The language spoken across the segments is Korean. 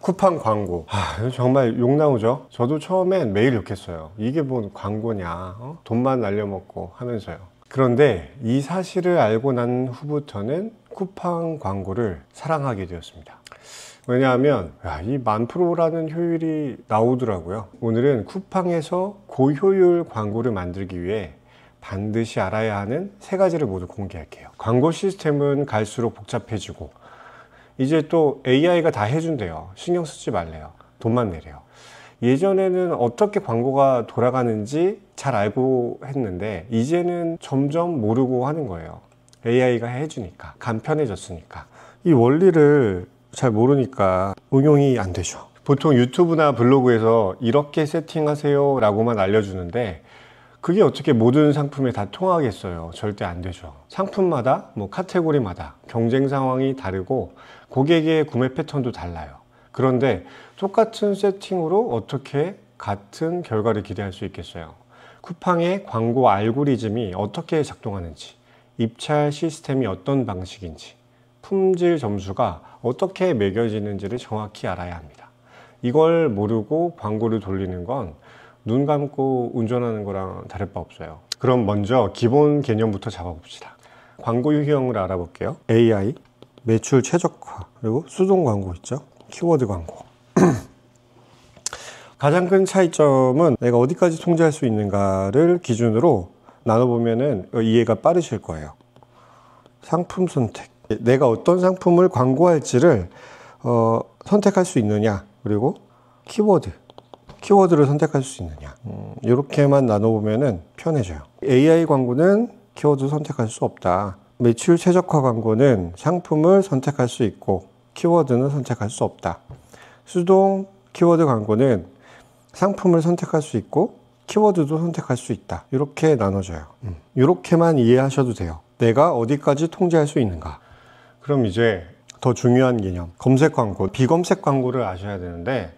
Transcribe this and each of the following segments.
쿠팡 광고. 정말 욕 나오죠. 저도 처음엔 매일 욕했어요. 이게 뭔 광고냐, 돈만 날려먹고 하면서요. 그런데 이 사실을 알고 난 후부터는 쿠팡 광고를 사랑하게 되었습니다. 왜냐하면 이 10,000%라는 효율이 나오더라고요. 오늘은 쿠팡에서 고효율 광고를 만들기 위해 반드시 알아야 하는 3가지를 모두 공개할게요. 광고 시스템은 갈수록 복잡해지고 이제 또 AI가 다 해준대요. 신경 쓰지 말래요. 돈만 내래요. 예전에는 어떻게 광고가 돌아가는지 잘 알고 했는데 이제는 점점 모르고 하는 거예요. AI가 해주니까, 간편해졌으니까. 이 원리를 잘 모르니까 응용이 안 되죠. 보통 유튜브나 블로그에서 이렇게 세팅하세요 라고만 알려주는데 그게 어떻게 모든 상품에 다 통하겠어요? 절대 안 되죠. 상품마다, 카테고리마다 경쟁 상황이 다르고 고객의 구매 패턴도 달라요. 그런데 똑같은 세팅으로 어떻게 같은 결과를 기대할 수 있겠어요? 쿠팡의 광고 알고리즘이 어떻게 작동하는지, 입찰 시스템이 어떤 방식인지, 품질 점수가 어떻게 매겨지는지를 정확히 알아야 합니다. 이걸 모르고 광고를 돌리는 건 눈 감고 운전하는 거랑 다를 바 없어요. 그럼 먼저 기본 개념부터 잡아봅시다. 광고 유형을 알아볼게요. AI, 매출 최적화, 그리고 수동 광고 있죠. 키워드 광고. 가장 큰 차이점은 내가 어디까지 통제할 수 있는가를 기준으로 나눠보면 이해가 빠르실 거예요. 상품 선택, 내가 어떤 상품을 광고할지를 선택할 수 있느냐, 그리고 키워드를 선택할 수 있느냐, 이렇게만 나눠보면 편해져요. AI 광고는 키워드 선택할 수 없다. 매출 최적화 광고는 상품을 선택할 수 있고 키워드는 선택할 수 없다. 수동 키워드 광고는 상품을 선택할 수 있고 키워드도 선택할 수 있다. 이렇게 나눠져요. 이렇게만 이해하셔도 돼요. 내가 어디까지 통제할 수 있는가. 그럼 이제 더 중요한 개념, 검색 광고, 비검색 광고를 아셔야 되는데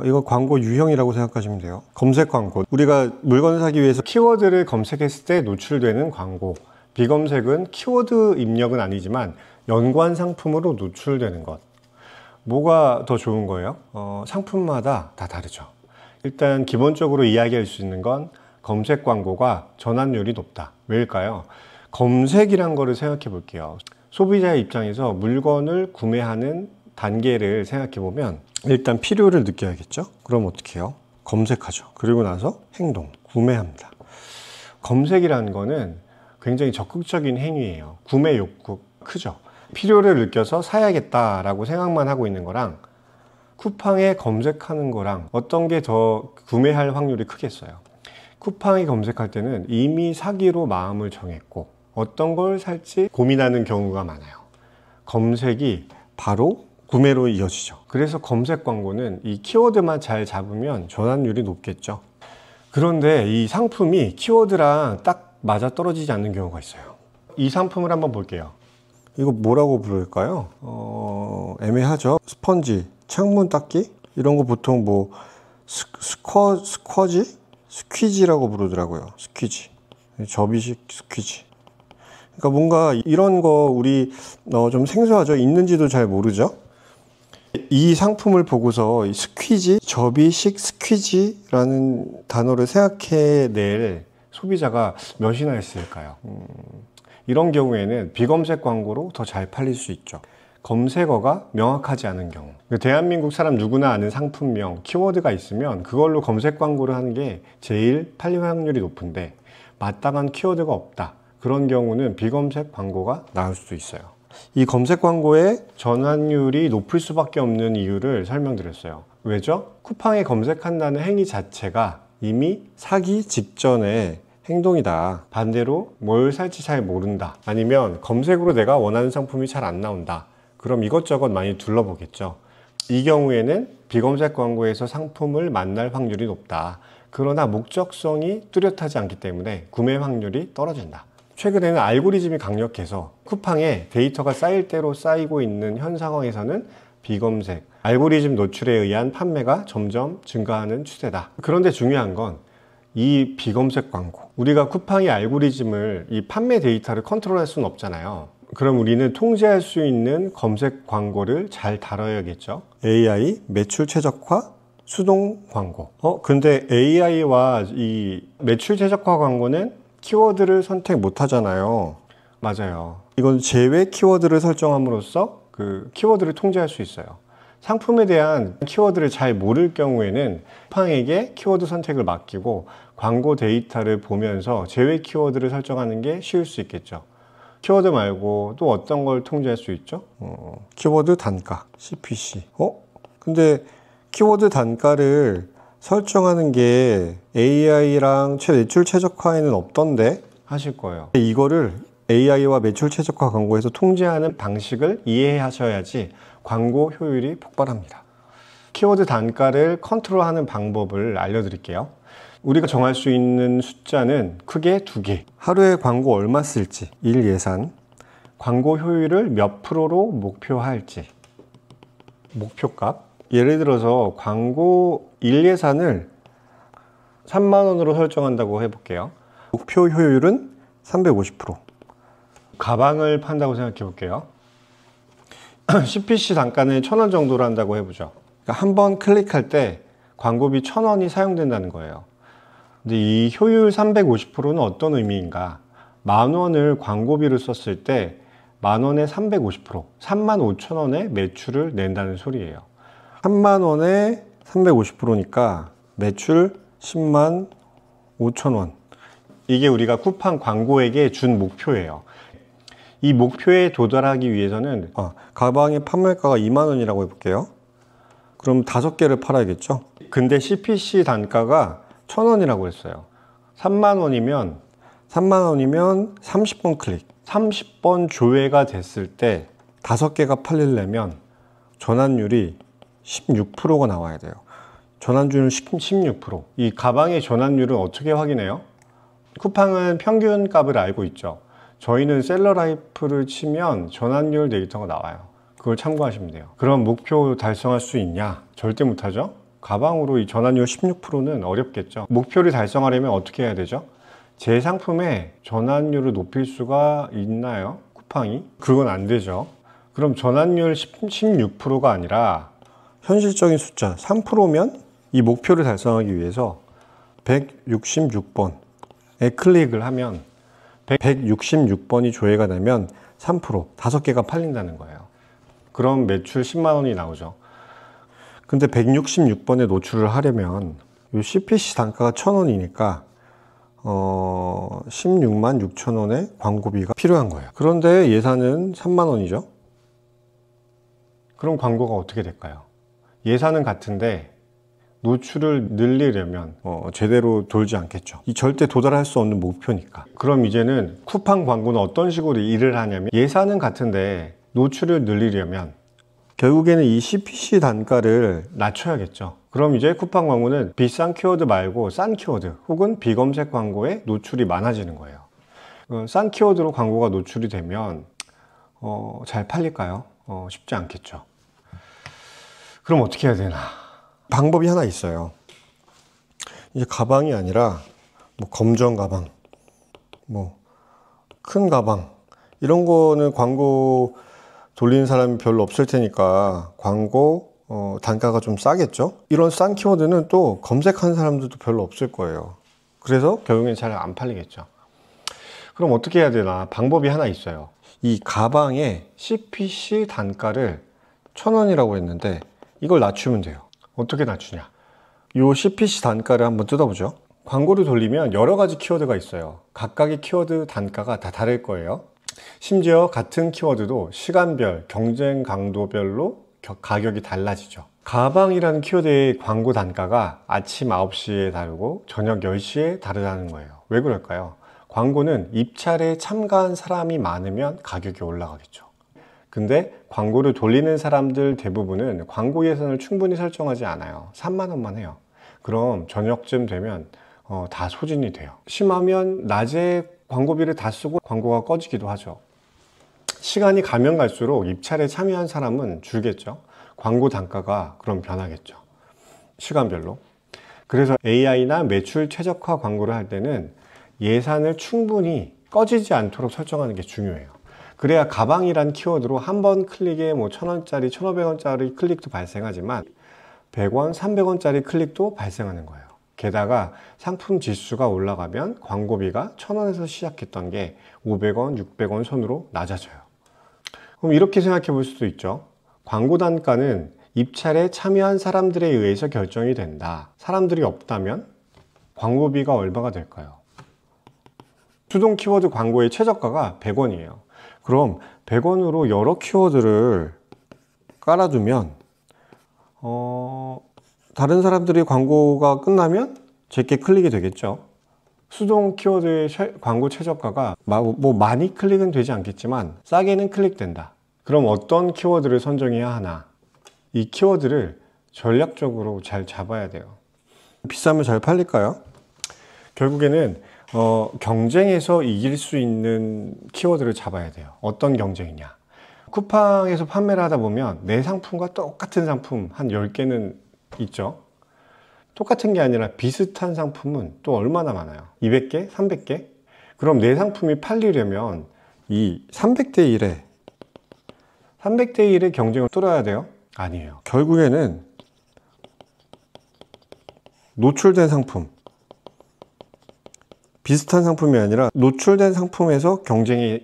이거 광고 유형이라고 생각하시면 돼요. 검색 광고, 우리가 물건을 사기 위해서 키워드를 검색했을 때 노출되는 광고. 비검색은 키워드 입력은 아니지만 연관 상품으로 노출되는 것. 뭐가 더 좋은 거예요? 상품마다 다 다르죠. 일단 기본적으로 이야기할 수 있는 건 검색 광고가 전환율이 높다. 왜일까요? 검색이란 거를 생각해 볼게요. 소비자의 입장에서 물건을 구매하는 단계를 생각해 보면 일단 필요를 느껴야겠죠? 그럼 어떻게 해요? 검색하죠. 그리고 나서 행동, 구매합니다. 검색이라는 거는 굉장히 적극적인 행위예요. 구매 욕구 크죠? 필요를 느껴서 사야겠다라고 생각만 하고 있는 거랑 쿠팡에 검색하는 거랑 어떤 게 더 구매할 확률이 크겠어요? 쿠팡에 검색할 때는 이미 사기로 마음을 정했고 어떤 걸 살지 고민하는 경우가 많아요. 검색이 바로 구매로 이어지죠. 그래서 검색 광고는 이 키워드만 잘 잡으면 전환율이 높겠죠. 그런데 이 상품이 키워드랑 딱 맞아 떨어지지 않는 경우가 있어요. 이 상품을 한번 볼게요. 이거 뭐라고 부를까요? 애매하죠. 스펀지, 창문 닦기? 이런 거 보통 스퀴지라고 부르더라고요. 스퀴지. 접이식 스퀴지. 그러니까 뭔가 이런 거 우리 좀 생소하죠. 있는지도 잘 모르죠. 이 상품을 보고서 스퀴지, 접이식 스퀴지라는 단어를 생각해낼 소비자가 몇이나 있을까요? 이런 경우에는 비검색 광고로 더 잘 팔릴 수 있죠. 검색어가 명확하지 않은 경우. 대한민국 사람 누구나 아는 상품명, 키워드가 있으면 그걸로 검색 광고를 하는 게 제일 팔릴 확률이 높은데 마땅한 키워드가 없다. 그런 경우는 비검색 광고가 나올 수도 있어요. 이 검색 광고의 전환율이 높을 수밖에 없는 이유를 설명드렸어요. 왜죠? 쿠팡에 검색한다는 행위 자체가 이미 사기 직전의 행동이다. 반대로 뭘 살지 잘 모른다. 아니면 검색으로 내가 원하는 상품이 잘 안 나온다. 그럼 이것저것 많이 둘러보겠죠. 이 경우에는 비검색 광고에서 상품을 만날 확률이 높다. 그러나 목적성이 뚜렷하지 않기 때문에 구매 확률이 떨어진다. 최근에는 알고리즘이 강력해서 쿠팡에 데이터가 쌓일 대로 쌓이고 있는 현 상황에서는 비검색, 알고리즘 노출에 의한 판매가 점점 증가하는 추세다. 그런데 중요한 건 이 비검색 광고, 우리가 쿠팡의 알고리즘을 이 판매 데이터를 컨트롤할 수는 없잖아요. 그럼 우리는 통제할 수 있는 검색 광고를 잘 다뤄야겠죠. AI, 매출 최적화, 수동 광고. 근데 AI와 이 매출 최적화 광고는 키워드를 선택 못 하잖아요. 맞아요. 이건 제외 키워드를 설정함으로써 그 키워드를 통제할 수 있어요. 상품에 대한 키워드를 잘 모를 경우에는 쿠팡에게 키워드 선택을 맡기고 광고 데이터를 보면서 제외 키워드를 설정하는 게 쉬울 수 있겠죠. 키워드 말고 또 어떤 걸 통제할 수 있죠? 키워드 단가, CPC. 근데 키워드 단가를 설정하는 게 AI랑 매출 최적화에는 없던데 하실 거예요. 이거를 AI와 매출 최적화 광고에서 통제하는 방식을 이해하셔야지 광고 효율이 폭발합니다. 키워드 단가를 컨트롤하는 방법을 알려드릴게요. 우리가 정할 수 있는 숫자는 크게 2개. 하루에 광고 얼마 쓸지, 일 예산, 광고 효율을 몇 프로로 목표할지, 목표값. 예를 들어서 광고 일 예산을 3만 원으로 설정한다고 해볼게요. 목표 효율은 350%. 가방을 판다고 생각해 볼게요. CPC 단가는 1,000원 정도로 한다고 해보죠. 그러니까 한 번 클릭할 때 광고비 1,000원이 사용된다는 거예요. 근데 이 효율 350%는 어떤 의미인가? 10,000원을 광고비로 썼을 때 10,000원에 350%, 35,000원의 매출을 낸다는 소리예요. 30,000원에 350%니까 매출 105,000원. 이게 우리가 쿠팡 광고에게 준 목표예요. 이 목표에 도달하기 위해서는 가방의 판매가가 20,000원이라고 해볼게요. 그럼 5개를 팔아야겠죠. 근데 CPC 단가가 1,000원이라고 했어요. 30,000원이면 30번 클릭, 30번 조회가 됐을 때 5개가 팔리려면 전환율이 16%가 나와야 돼요. 전환율은 16%. 이 가방의 전환율은 어떻게 확인해요? 쿠팡은 평균 값을 알고 있죠. 저희는 셀러라이프를 치면 전환율 데이터가 나와요. 그걸 참고하시면 돼요. 그럼 목표 달성할 수 있냐? 절대 못하죠. 가방으로 이 전환율 16%는 어렵겠죠. 목표를 달성하려면 어떻게 해야 되죠? 제 상품에 전환율을 높일 수가 있나요? 쿠팡이? 그건 안 되죠. 그럼 전환율 16%가 아니라 현실적인 숫자 3%면 이 목표를 달성하기 위해서 166번에 클릭을 하면 166번이 조회가 되면 3%, 5개가 팔린다는 거예요. 그럼 매출 10만 원이 나오죠. 근데 166번에 노출을 하려면 이 CPC 단가가 1,000원이니까 16만 6천 원의 광고비가 필요한 거예요. 그런데 예산은 3만 원이죠. 그럼 광고가 어떻게 될까요? 예산은 같은데 노출을 늘리려면 제대로 돌지 않겠죠. 이 절대 도달할 수 없는 목표니까. 그럼 이제는 쿠팡 광고는 어떤 식으로 일을 하냐면 예산은 같은데 노출을 늘리려면 결국에는 이 CPC 단가를 낮춰야겠죠. 그럼 이제 쿠팡 광고는 비싼 키워드 말고 싼 키워드 혹은 비검색 광고에 노출이 많아지는 거예요. 싼 키워드로 광고가 노출이 되면 잘 팔릴까요? 쉽지 않겠죠. 그럼 어떻게 해야 되나? 방법이 하나 있어요. 이제 가방이 아니라 뭐 검정 가방, 뭐 큰 가방 이런 거는 광고 돌리는 사람이 별로 없을 테니까 광고 단가가 좀 싸겠죠. 이런 싼 키워드는 또 검색하는 사람들도 별로 없을 거예요. 그래서 결국엔 잘 안 팔리겠죠. 그럼 어떻게 해야 되나? 방법이 하나 있어요. 이 가방의 CPC 단가를 1,000원이라고 했는데 이걸 낮추면 돼요. 어떻게 낮추냐? 이 CPC 단가를 한번 뜯어보죠. 광고를 돌리면 여러 가지 키워드가 있어요. 각각의 키워드 단가가 다 다를 거예요. 심지어 같은 키워드도 시간별, 경쟁 강도별로 가격이 달라지죠. 가방이라는 키워드의 광고 단가가 아침 9시에 다르고 저녁 10시에 다르다는 거예요. 왜 그럴까요? 광고는 입찰에 참가한 사람이 많으면 가격이 올라가겠죠. 근데 광고를 돌리는 사람들 대부분은 광고 예산을 충분히 설정하지 않아요. 3만 원만 해요. 그럼 저녁쯤 되면 다 소진이 돼요. 심하면 낮에 광고비를 다 쓰고 광고가 꺼지기도 하죠. 시간이 가면 갈수록 입찰에 참여한 사람은 줄겠죠. 광고 단가가 그럼 변하겠죠. 시간별로. 그래서 AI나 매출 최적화 광고를 할 때는 예산을 충분히 꺼지지 않도록 설정하는 게 중요해요. 그래야 가방이란 키워드로 한 번 클릭에 뭐 1,000원짜리, 1,500원짜리 클릭도 발생하지만 100원, 300원짜리 클릭도 발생하는 거예요. 게다가 상품 지수가 올라가면 광고비가 1,000원에서 시작했던 게 500원, 600원 선으로 낮아져요. 그럼 이렇게 생각해 볼 수도 있죠. 광고 단가는 입찰에 참여한 사람들에 의해서 결정이 된다. 사람들이 없다면 광고비가 얼마가 될까요? 수동 키워드 광고의 최저가가 100원이에요. 그럼 100원으로 여러 키워드를 깔아두면 다른 사람들이 광고가 끝나면 제게 클릭이 되겠죠. 수동 키워드의 광고 최저가가 뭐 많이 클릭은 되지 않겠지만 싸게는 클릭된다. 그럼 어떤 키워드를 선정해야 하나? 이 키워드를 전략적으로 잘 잡아야 돼요. 비싸면 잘 팔릴까요? 결국에는 경쟁에서 이길 수 있는 키워드를 잡아야 돼요. 어떤 경쟁이냐? 쿠팡에서 판매를 하다 보면 내 상품과 똑같은 상품 한 10개는 있죠. 똑같은 게 아니라 비슷한 상품은 또 얼마나 많아요? 200개? 300개? 그럼 내 상품이 팔리려면 이 300대 1의 경쟁을 뚫어야 돼요? 아니에요. 결국에는 노출된 상품, 비슷한 상품이 아니라 노출된 상품에서 경쟁에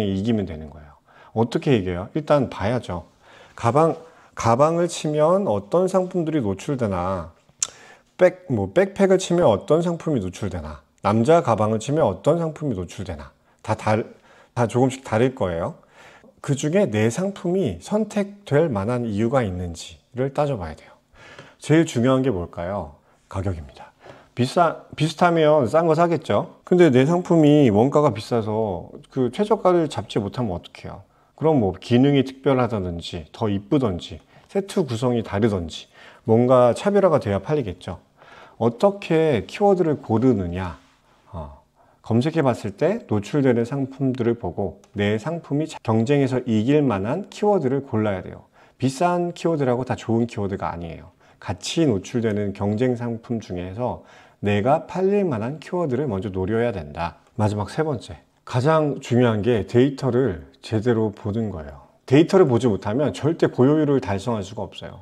이기면 되는 거예요. 어떻게 이겨요? 일단 봐야죠. 가방을 치면 어떤 상품들이 노출되나, 백팩을 치면 어떤 상품이 노출되나, 남자 가방을 치면 어떤 상품이 노출되나, 다 조금씩 다를 거예요. 그 중에 내 상품이 선택될 만한 이유가 있는지를 따져봐야 돼요. 제일 중요한 게 뭘까요? 가격입니다. 비슷하면 싼 거 사겠죠? 근데 내 상품이 원가가 비싸서 그 최저가를 잡지 못하면 어떡해요? 그럼 뭐 기능이 특별하다든지 더 이쁘던지 세트 구성이 다르던지 뭔가 차별화가 돼야 팔리겠죠. 어떻게 키워드를 고르느냐, 검색해 봤을 때 노출되는 상품들을 보고 내 상품이 경쟁에서 이길 만한 키워드를 골라야 돼요. 비싼 키워드라고 다 좋은 키워드가 아니에요. 같이 노출되는 경쟁 상품 중에서 내가 팔릴 만한 키워드를 먼저 노려야 된다. 마지막 세 번째, 가장 중요한 게 데이터를 제대로 보는 거예요. 데이터를 보지 못하면 절대 고효율을 달성할 수가 없어요.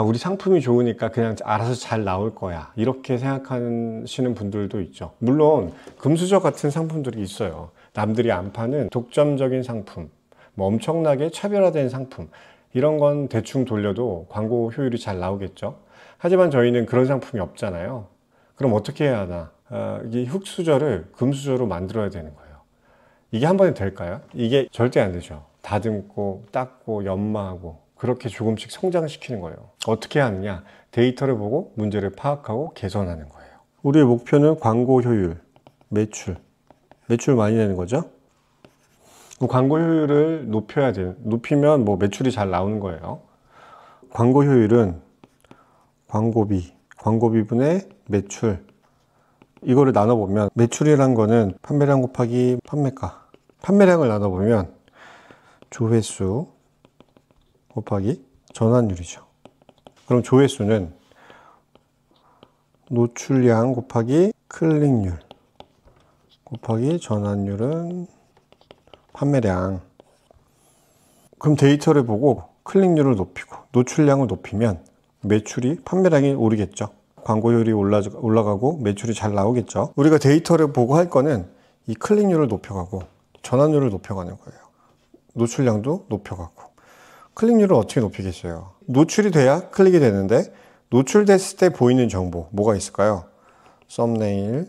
우리 상품이 좋으니까 그냥 알아서 잘 나올 거야, 이렇게 생각하시는 분들도 있죠. 물론 금수저 같은 상품들이 있어요. 남들이 안 파는 독점적인 상품, 뭐 엄청나게 차별화된 상품, 이런 건 대충 돌려도 광고 효율이 잘 나오겠죠. 하지만 저희는 그런 상품이 없잖아요. 그럼 어떻게 해야 하나? 이게 흙수저를 금수저로 만들어야 되는 거예요. 이게 한 번에 될까요? 이게 절대 안 되죠. 다듬고 닦고 연마하고 그렇게 조금씩 성장시키는 거예요. 어떻게 하느냐? 데이터를 보고 문제를 파악하고 개선하는 거예요. 우리의 목표는 광고 효율, 매출 많이 내는 거죠. 광고 효율을 높여야 돼요. 높이면 뭐 매출이 잘 나오는 거예요. 광고 효율은 광고비분의 매출, 이거를 나눠보면 매출이란 거는 판매량 곱하기 판매가, 판매량을 나눠보면 조회수 곱하기 전환율이죠. 그럼 조회수는 노출량 곱하기 클릭률 곱하기 전환율은 판매량. 그럼 데이터를 보고 클릭률을 높이고 노출량을 높이면 매출이, 판매량이 오르겠죠. 광고율이 올라가고 매출이 잘 나오겠죠. 우리가 데이터를 보고 할 거는 이 클릭률을 높여가고 전환율을 높여가는 거예요. 노출량도 높여가고. 클릭률을 어떻게 높이겠어요? 노출이 돼야 클릭이 되는데, 노출됐을 때 보이는 정보 뭐가 있을까요? 썸네일,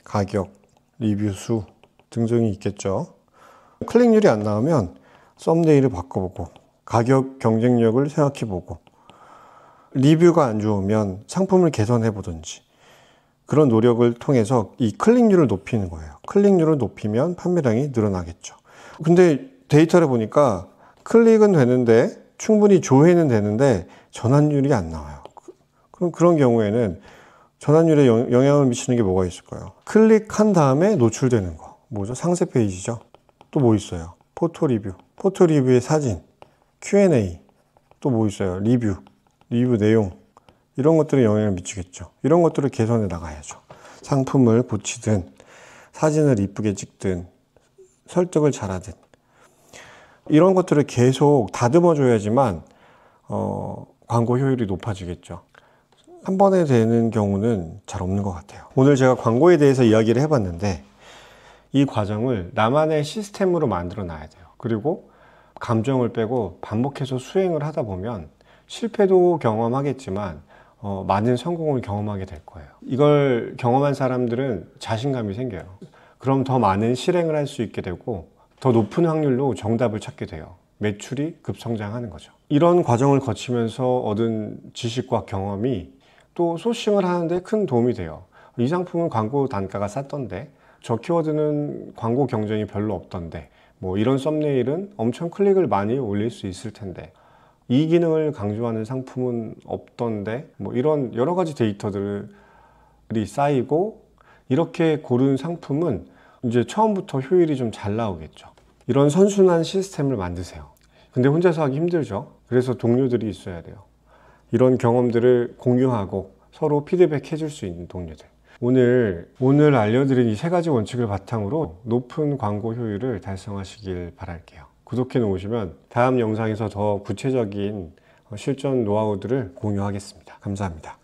가격, 리뷰 수 등등이 있겠죠. 클릭률이 안 나오면 썸네일을 바꿔보고 가격 경쟁력을 생각해보고, 리뷰가 안 좋으면 상품을 개선해 보든지, 그런 노력을 통해서 이 클릭률을 높이는 거예요. 클릭률을 높이면 판매량이 늘어나겠죠. 근데 데이터를 보니까 클릭은 되는데, 충분히 조회는 되는데 전환율이 안 나와요. 그럼 그런 경우에는 전환율에 영향을 미치는 게 뭐가 있을까요? 클릭한 다음에 노출되는 거 뭐죠? 상세 페이지죠. 또 뭐 있어요? 포토 리뷰의 사진, Q&A, 또 뭐 있어요? 리뷰 내용, 이런 것들에 영향을 미치겠죠. 이런 것들을 개선해 나가야죠. 상품을 고치든 사진을 이쁘게 찍든 설득을 잘하든. 이런 것들을 계속 다듬어 줘야지만 광고 효율이 높아지겠죠. 한 번에 되는 경우는 잘 없는 것 같아요. 오늘 제가 광고에 대해서 이야기를 해봤는데 이 과정을 나만의 시스템으로 만들어 놔야 돼요. 그리고 감정을 빼고 반복해서 수행을 하다 보면 실패도 경험하겠지만 많은 성공을 경험하게 될 거예요. 이걸 경험한 사람들은 자신감이 생겨요. 그럼 더 많은 실행을 할 수 있게 되고 더 높은 확률로 정답을 찾게 돼요. 매출이 급성장하는 거죠. 이런 과정을 거치면서 얻은 지식과 경험이 또 소싱을 하는데 큰 도움이 돼요. 이 상품은 광고 단가가 쌌던데, 저 키워드는 광고 경쟁이 별로 없던데, 뭐 이런 썸네일은 엄청 클릭을 많이 올릴 수 있을 텐데, 이 기능을 강조하는 상품은 없던데, 뭐 이런 여러 가지 데이터들이 쌓이고, 이렇게 고른 상품은 이제 처음부터 효율이 좀 잘 나오겠죠. 이런 선순환 시스템을 만드세요. 근데 혼자서 하기 힘들죠. 그래서 동료들이 있어야 돼요. 이런 경험들을 공유하고 서로 피드백 해줄 수 있는 동료들. 오늘 알려드린 이 세 가지 원칙을 바탕으로 높은 광고 효율을 달성하시길 바랄게요. 구독해 놓으시면 다음 영상에서 더 구체적인 실전 노하우들을 공유하겠습니다. 감사합니다.